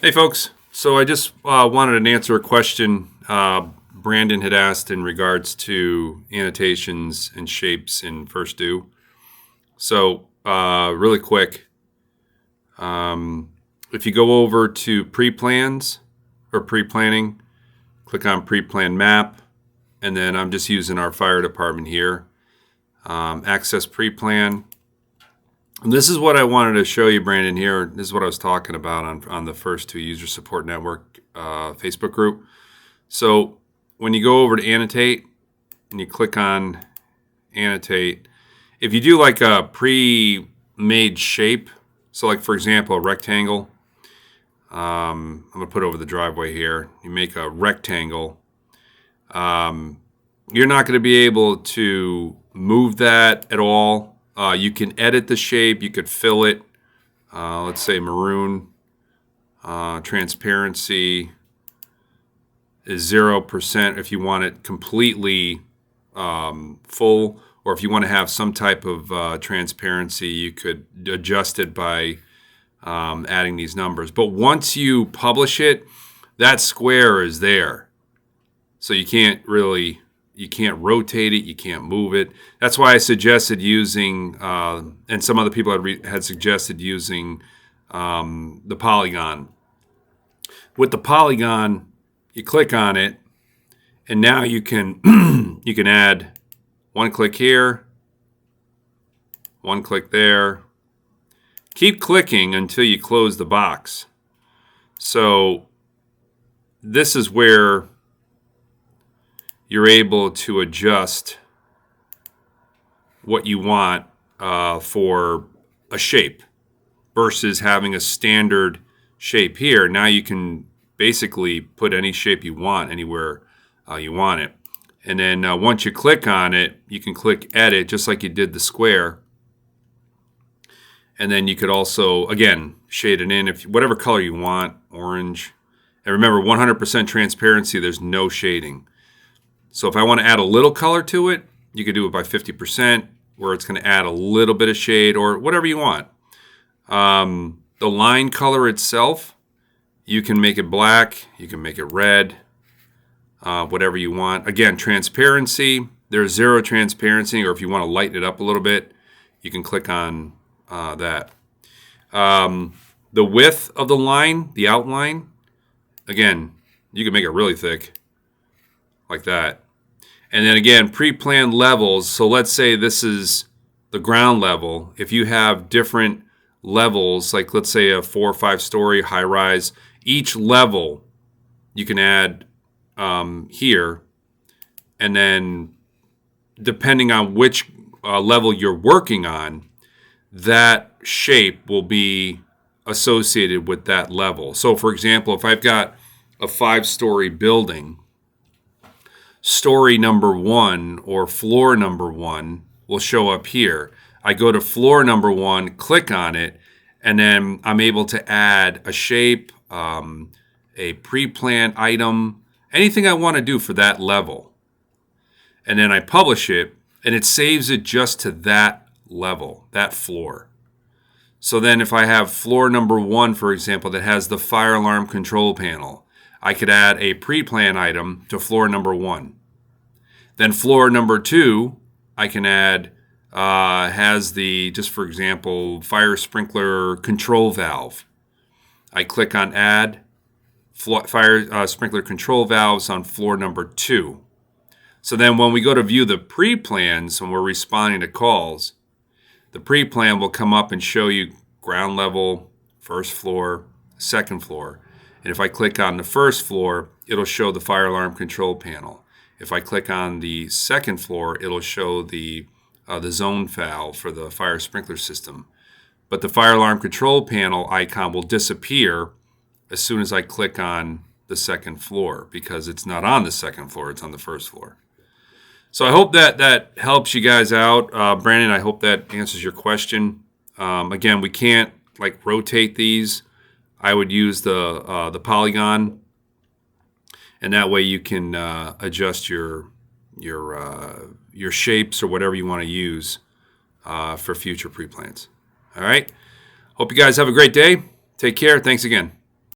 Hey folks, so I just wanted to answer a question Brandon had asked in regards to annotations and shapes in First Do. So really quick, if you go over to pre-plans or pre-planning, click on pre-plan map, and then I'm just using our fire department here. Access pre-plan. And this is what I wanted to show you, Brandon, here. This is what I was talking about on the First Do User Support Network Facebook group. So when you go over to annotate and you click on annotate, if you do like a pre-made shape, so like for example a rectangle, I'm going to put over the driveway here. You make a rectangle. You're not going to be able to move that at all. You can edit the shape. You could fill it. Let's say maroon. Transparency is 0% if you want it completely full, or if you want to have some type of transparency, you could adjust it by adding these numbers. But once you publish it, that square is there. So you can't rotate it, you can't move it. That's why I suggested using, and some other people had suggested using the polygon. With the polygon, you click on it, and now you can you can add one click here, one click there. Keep clicking until you close the box. So this is where you're able to adjust what you want for a shape versus having a standard shape here. Now you can basically put any shape you want anywhere you want it. And then once you click on it, you can click edit just like you did the square. And then you could also, again, shade it in if whatever color you want, orange. And remember, 100% transparency, there's no shading. So if I want to add a little color to it, you could do it by 50%, where it's going to add a little bit of shade or whatever you want. The line color itself, you can make it black, you can make it red, whatever you want. Again, transparency, there's 0 transparency, or if you want to lighten it up a little bit, you can click on that. The width of the line, the outline, again, you can make it really thick, like that. And then again, pre-planned levels. So let's say this is the ground level. If you have different levels, like let's say a 4 or 5 story high rise, each level you can add here. And then depending on which level you're working on, that shape will be associated with that level. So for example, if I've got a 5-story building, story number 1 or floor number 1 will show up here. I go to floor number 1, click on it, and then I'm able to add a shape, a pre-planned item, anything I want to do for that level. And then I publish it, and it saves it just to that level, that floor. So then if I have floor number 1, for example, that has the fire alarm control panel, I could add a pre-plan item to floor number 1. Then floor number 2, I can add, has the, just for example, fire sprinkler control valve. I click on add fire sprinkler control valves on floor number 2. So then when we go to view the pre-plans, when we're responding to calls, the pre-plan will come up and show you ground level, first floor, second floor. And if I click on the first floor, it'll show the fire alarm control panel. If I click on the second floor, it'll show the zone valve for the fire sprinkler system. But the fire alarm control panel icon will disappear as soon as I click on the second floor, because it's not on the second floor, it's on the first floor. So I hope that helps you guys out. Brandon, I hope that answers your question. Again, we can't like rotate these. I would use the polygon, and that way you can adjust your shapes or whatever you want to use for future pre-plans. All right. Hope you guys have a great day. Take care. Thanks again.